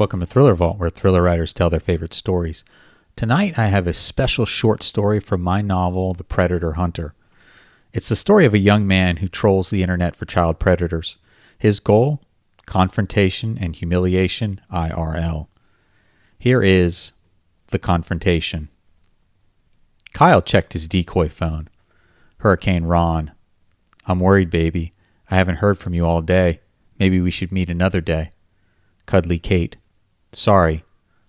Welcome to Thriller Vault, where thriller writers tell their favorite stories. Tonight I have a special short story from my novel, The Predator Hunter. It's the story of a young man who trolls the internet for child predators. His goal? Confrontation and humiliation, IRL. Here is The Confrontation. Kyle checked his decoy phone. Hurricane Ron. I'm worried, baby. I haven't heard from you all day. Maybe we should meet another day. Cuddly Kate. Sorry.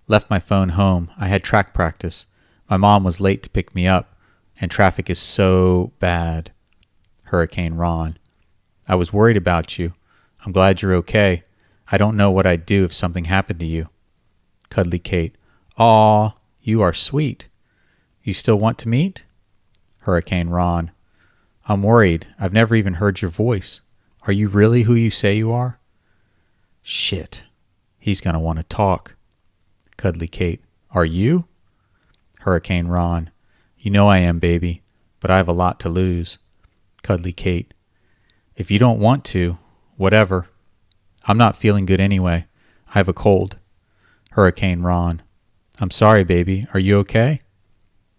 Left my phone home. I had track practice. My mom was late to pick me up, and traffic is so bad. Hurricane Ron. I was worried about you. I'm glad you're okay. I don't know what I'd do if something happened to you. Cuddly Kate. Aw, you are sweet. You still want to meet? Hurricane Ron. I'm worried. I've never even heard your voice. Are you really who you say you are? Shit. He's going to want to talk. Cuddly Kate. Are you? Hurricane Ron. You know I am, baby, but I have a lot to lose. Cuddly Kate. If you don't want to, whatever. I'm not feeling good anyway. I have a cold. Hurricane Ron. I'm sorry, baby. Are you okay?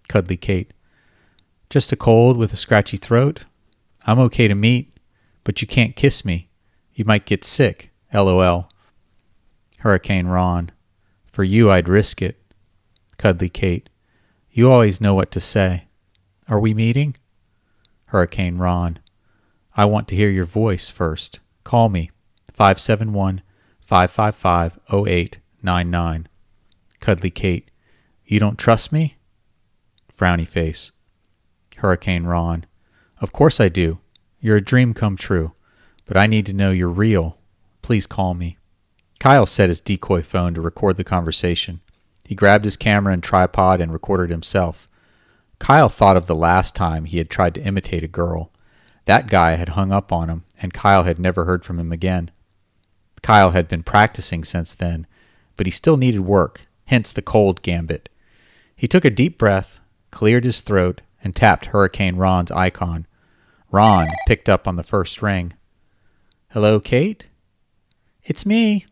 Cuddly Kate. Just a cold with a scratchy throat. I'm okay to meet, but you can't kiss me. You might get sick. LOL. Hurricane Ron. For you, I'd risk it. Cuddly Kate. You always know what to say. Are we meeting? Hurricane Ron. I want to hear your voice first. Call me. 571-555-0899. Cuddly Kate. You don't trust me? Frowny face. Hurricane Ron. Of course I do. You're a dream come true. But I need to know you're real. Please call me. Kyle set his decoy phone to record the conversation. He grabbed his camera and tripod and recorded himself. Kyle thought of the last time he had tried to imitate a girl. That guy had hung up on him, and Kyle had never heard from him again. Kyle had been practicing since then, but he still needed work, hence the cold gambit. He took a deep breath, cleared his throat, and tapped Hurricane Ron's icon. Ron picked up on the first ring. Hello, Kate? It's me,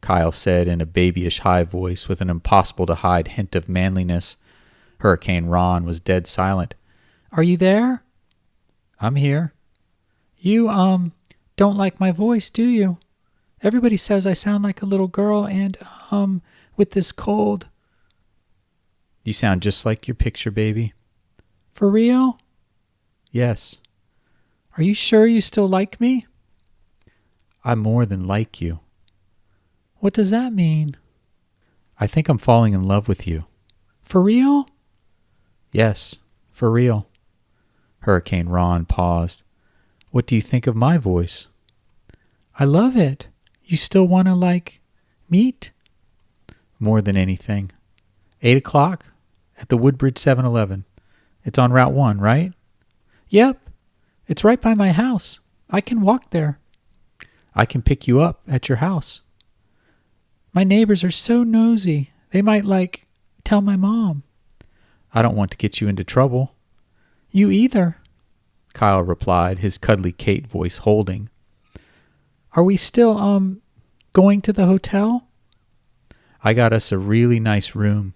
Kyle said in a babyish high voice with an impossible-to-hide hint of manliness. Hurricane Ron was dead silent. Are you there? I'm here. You, don't like my voice, do you? Everybody says I sound like a little girl and, with this cold. You sound just like your picture, baby. For real? Yes. Are you sure you still like me? I more than like you. What does that mean? I think I'm falling in love with you. For real? Yes, for real. Hurricane Ron paused. What do you think of my voice? I love it. You still want to, meet? More than anything. 8 o'clock at the Woodbridge 7-Eleven. It's on Route 1, right? Yep. It's right by my house. I can walk there. I can pick you up at your house. My neighbors are so nosy. They might, tell my mom. I don't want to get you into trouble. You either, Kyle replied, his cuddly Kate voice holding. Are we still, going to the hotel? I got us a really nice room.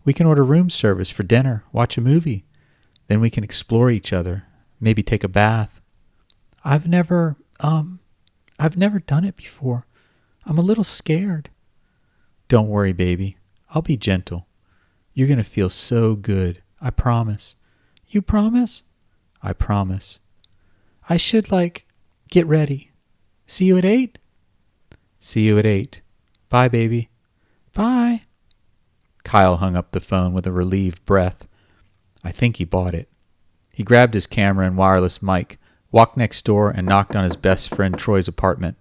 We can order room service for dinner, watch a movie. Then we can explore each other, maybe take a bath. I've never done it before. I'm a little scared. Don't worry, baby. I'll be gentle. You're going to feel so good. I promise. You promise? I promise. I should, get ready. See you at 8? See you at 8. Bye, baby. Bye. Kyle hung up the phone with a relieved breath. I think he bought it. He grabbed his camera and wireless mic, walked next door, and knocked on his best friend Troy's apartment.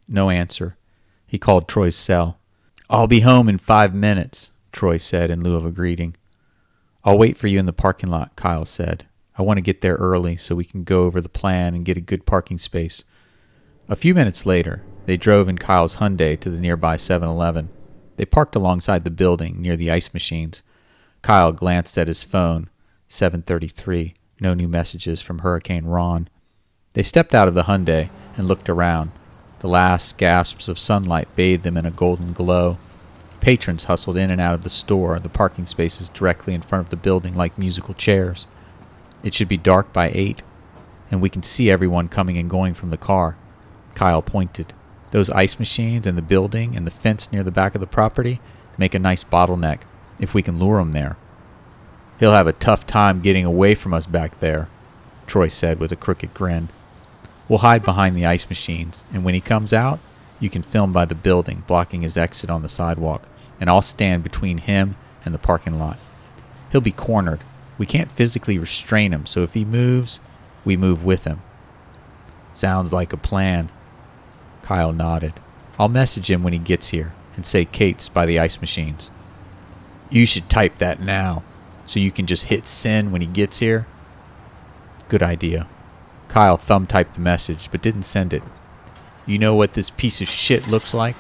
No answer. He called Troy's cell. I'll be home in 5 minutes, Troy said in lieu of a greeting. I'll wait for you in the parking lot, Kyle said. I want to get there early so we can go over the plan and get a good parking space. A few minutes later, they drove in Kyle's Hyundai to the nearby 7-Eleven. They parked alongside the building near the ice machines. Kyle glanced at his phone. 7:33. No new messages from Hurricane Ron. They stepped out of the Hyundai and looked around. The last gasps of sunlight bathed them in a golden glow. Patrons hustled in and out of the store, the parking spaces directly in front of the building like musical chairs. It should be dark by 8, and we can see everyone coming and going from the car. Kyle pointed. Those ice machines and the building and the fence near the back of the property make a nice bottleneck, if we can lure him there. He'll have a tough time getting away from us back there, Troy said with a crooked grin. We'll hide behind the ice machines, and when he comes out, you can film by the building, blocking his exit on the sidewalk, and I'll stand between him and the parking lot. He'll be cornered. We can't physically restrain him, so if he moves, we move with him. Sounds like a plan. Kyle nodded. I'll message him when he gets here and say Kate's by the ice machines. You should type that now, so you can just hit send when he gets here. Good idea. Kyle thumb-typed the message, but didn't send it. You know what this piece of shit looks like?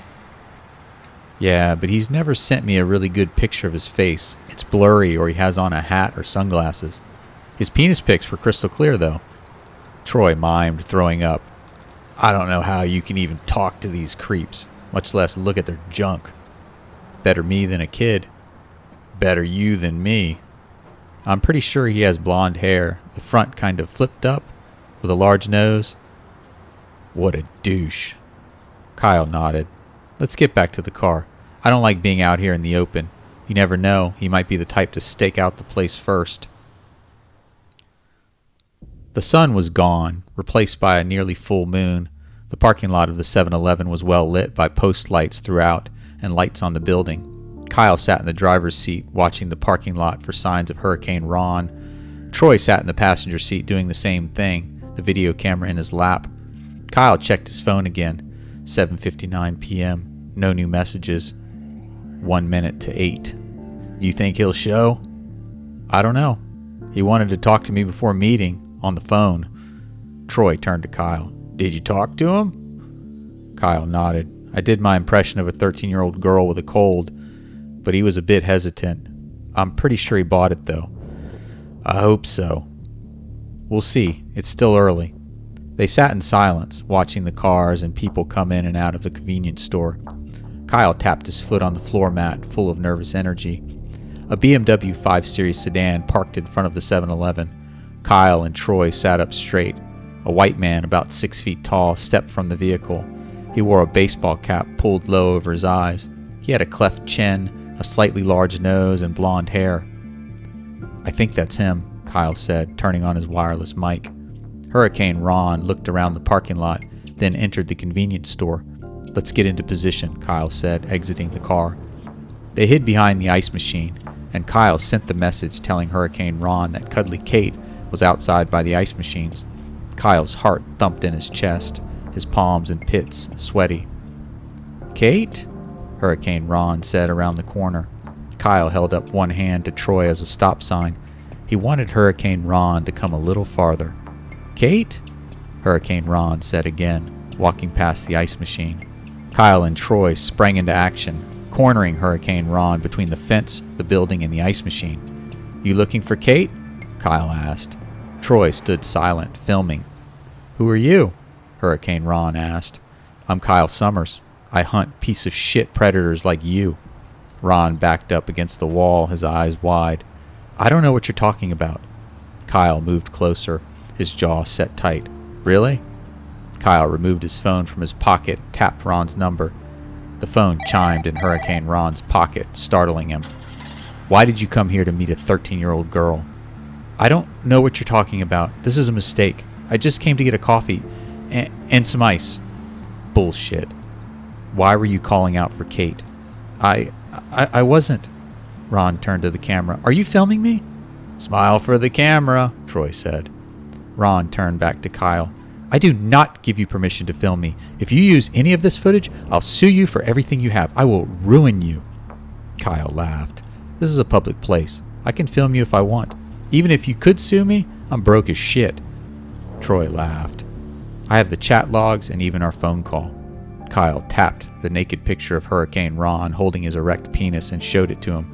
Yeah, but he's never sent me a really good picture of his face. It's blurry, or he has on a hat or sunglasses. His penis pics were crystal clear, though. Troy mimed, throwing up. I don't know how you can even talk to these creeps, much less look at their junk. Better me than a kid. Better you than me. I'm pretty sure he has blonde hair, the front kind of flipped up, with a large nose. What a douche. Kyle nodded. Let's get back to the car. I don't like being out here in the open. You never know, he might be the type to stake out the place first. The sun was gone, replaced by a nearly full moon. The parking lot of the 7-Eleven was well lit by post lights throughout and lights on the building. Kyle sat in the driver's seat, watching the parking lot for signs of Hurricane Ron. Troy sat in the passenger seat doing the same thing, the video camera in his lap. Kyle checked his phone again. 7:59 p.m. No new messages. 1 minute to 8. You think he'll show? I don't know. He wanted to talk to me before meeting, on the phone. Troy turned to Kyle. Did you talk to him? Kyle nodded. I did my impression of a 13-year-old girl with a cold, but he was a bit hesitant. I'm pretty sure he bought it, though. I hope so. We'll see. It's still early. They sat in silence, watching the cars and people come in and out of the convenience store. Kyle tapped his foot on the floor mat, full of nervous energy. A BMW 5 Series sedan parked in front of the 7-Eleven. Kyle and Troy sat up straight. A white man, about 6 feet tall, stepped from the vehicle. He wore a baseball cap pulled low over his eyes. He had a cleft chin, a slightly large nose, and blonde hair. I think that's him, Kyle said, turning on his wireless mic. Hurricane Ron looked around the parking lot, then entered the convenience store. Let's get into position, Kyle said, exiting the car. They hid behind the ice machine, and Kyle sent the message telling Hurricane Ron that Cuddly Kate was outside by the ice machines. Kyle's heart thumped in his chest, his palms and pits sweaty. Kate? Hurricane Ron said around the corner. Kyle held up one hand to Troy as a stop sign. He wanted Hurricane Ron to come a little farther. Kate? Hurricane Ron said again, walking past the ice machine. Kyle and Troy sprang into action, cornering Hurricane Ron between the fence, the building, and the ice machine. You looking for Kate? Kyle asked. Troy stood silent, filming. Who are you? Hurricane Ron asked. I'm Kyle Summers. I hunt piece of shit predators like you. Ron backed up against the wall, his eyes wide. I don't know what you're talking about. Kyle moved closer, his jaw set tight. Really? Kyle removed his phone from his pocket, tapped Ron's number. The phone chimed in Hurricane Ron's pocket, startling him. Why did you come here to meet a 13-year-old girl? I don't know what you're talking about. This is a mistake. I just came to get a coffee and some ice. Bullshit. Why were you calling out for Kate? I wasn't. Ron turned to the camera. Are you filming me? Smile for the camera, Troy said. Ron turned back to Kyle. I do not give you permission to film me. If you use any of this footage, I'll sue you for everything you have. I will ruin you. Kyle laughed. This is a public place. I can film you if I want. Even if you could sue me, I'm broke as shit. Troy laughed. I have the chat logs and even our phone call. Kyle tapped the naked picture of Hurricane Ron holding his erect penis and showed it to him.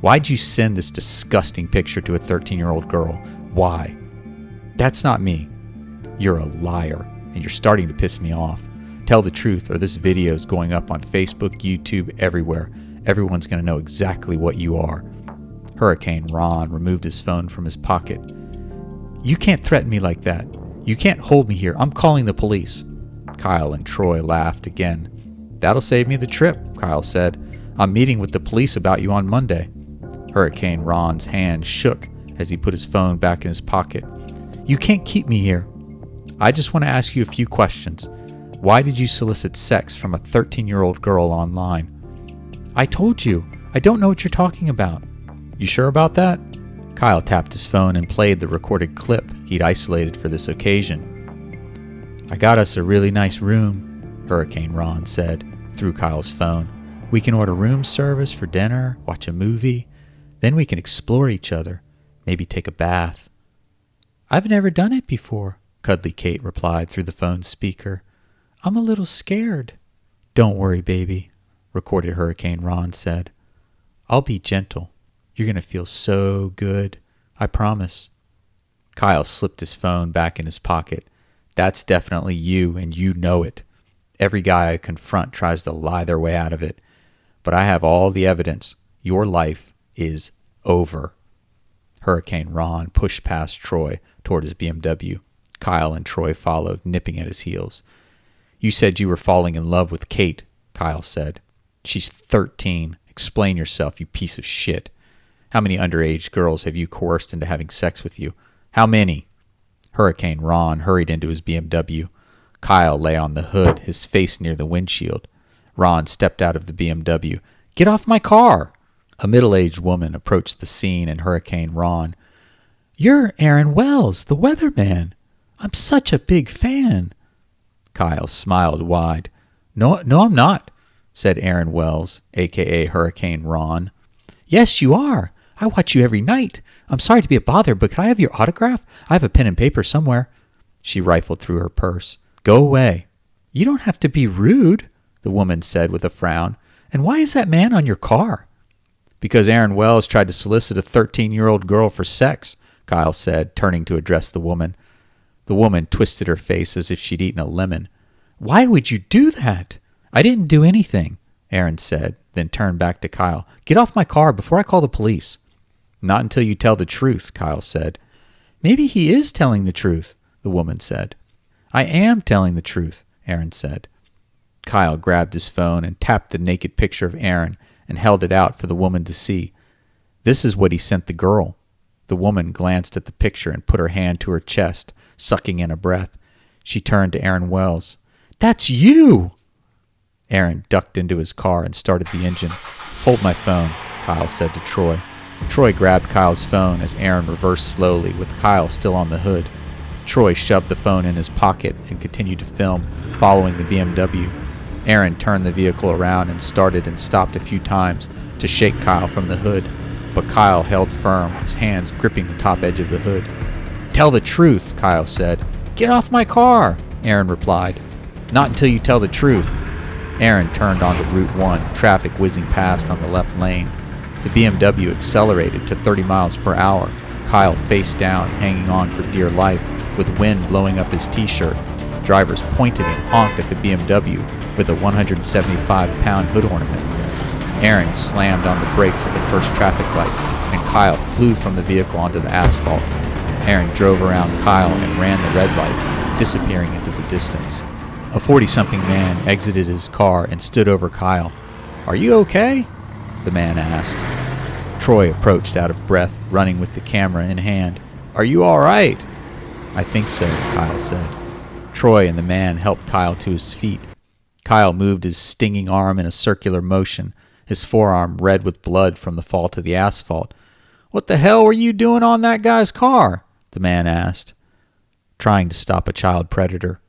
Why'd you send this disgusting picture to a 13-year-old girl? Why? That's not me. You're a liar, and you're starting to piss me off. Tell the truth, or this video is going up on Facebook, YouTube, everywhere. Everyone's going to know exactly what you are. Hurricane Ron removed his phone from his pocket. You can't threaten me like that. You can't hold me here. I'm calling the police. Kyle and Troy laughed again. That'll save me the trip, Kyle said. I'm meeting with the police about you on Monday. Hurricane Ron's hand shook as he put his phone back in his pocket. You can't keep me here. I just want to ask you a few questions. Why did you solicit sex from a 13-year-old girl online? I told you. I don't know what you're talking about. You sure about that? Kyle tapped his phone and played the recorded clip he'd isolated for this occasion. I got us a really nice room, Hurricane Ron said through Kyle's phone. We can order room service for dinner, watch a movie. Then we can explore each other, maybe take a bath. I've never done it before, Cuddly Kate replied through the phone's speaker. I'm a little scared. Don't worry, baby, recorded Hurricane Ron said. I'll be gentle. You're going to feel so good. I promise. Kyle slipped his phone back in his pocket. That's definitely you, and you know it. Every guy I confront tries to lie their way out of it. But I have all the evidence. Your life is over. Hurricane Ron pushed past Troy toward his BMW. Kyle and Troy followed, nipping at his heels. You said you were falling in love with Kate, Kyle said. She's 13. Explain yourself, you piece of shit. How many underage girls have you coerced into having sex with you? How many? Hurricane Ron hurried into his BMW. Kyle lay on the hood, his face near the windshield. Ron stepped out of the BMW. Get off my car! A middle-aged woman approached the scene and Hurricane Ron. You're Aaron Wells, the weatherman. I'm such a big fan. Kyle smiled wide. No, I'm not, said Aaron Wells, a.k.a. Hurricane Ron. Yes, you are. I watch you every night. I'm sorry to be a bother, but could I have your autograph? I have a pen and paper somewhere. She rifled through her purse. Go away. You don't have to be rude, the woman said with a frown. And why is that man on your car? Because Aaron Wells tried to solicit a 13-year-old girl for sex, Kyle said, turning to address the woman. The woman twisted her face as if she'd eaten a lemon. Why would you do that? I didn't do anything, Aaron said, then turned back to Kyle. Get off my car before I call the police. Not until you tell the truth, Kyle said. Maybe he is telling the truth, the woman said. I am telling the truth, Aaron said. Kyle grabbed his phone and tapped the naked picture of Aaron and held it out for the woman to see. This is what he sent the girl. The woman glanced at the picture and put her hand to her chest, sucking in a breath. She turned to Aaron Wells. That's you! Aaron ducked into his car and started the engine. Hold my phone, Kyle said to Troy. Troy grabbed Kyle's phone as Aaron reversed slowly, with Kyle still on the hood. Troy shoved the phone in his pocket and continued to film, following the BMW. Aaron turned the vehicle around and started and stopped a few times to shake Kyle from the hood, but Kyle held firm, his hands gripping the top edge of the hood. Tell the truth, Kyle said. Get off my car, Aaron replied. Not until you tell the truth. Aaron turned onto Route 1, traffic whizzing past on the left lane. The BMW accelerated to 30 miles per hour, Kyle face down, hanging on for dear life, with wind blowing up his t-shirt. Drivers pointed and honked at the BMW with a 175-pound hood ornament. Aaron slammed on the brakes at the first traffic light, and Kyle flew from the vehicle onto the asphalt. Aaron drove around Kyle and ran the red light, disappearing into the distance. A 40-something man exited his car and stood over Kyle. Are you okay? The man asked. Troy approached out of breath, running with the camera in hand. Are you all right? I think so, Kyle said. Troy and the man helped Kyle to his feet. Kyle moved his stinging arm in a circular motion, his forearm red with blood from the fall to the asphalt. What the hell were you doing on that guy's car? The man asked. Trying to stop a child predator.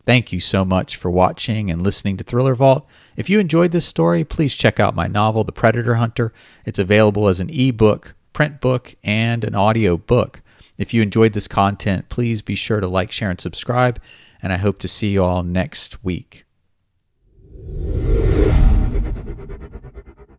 Thank you so much for watching and listening to Thriller Vault. If you enjoyed this story, please check out my novel, The Predator Hunter. It's available as an ebook, print book, and an audio book. If you enjoyed this content, please be sure to like, share, and subscribe, and I hope to see you all next week.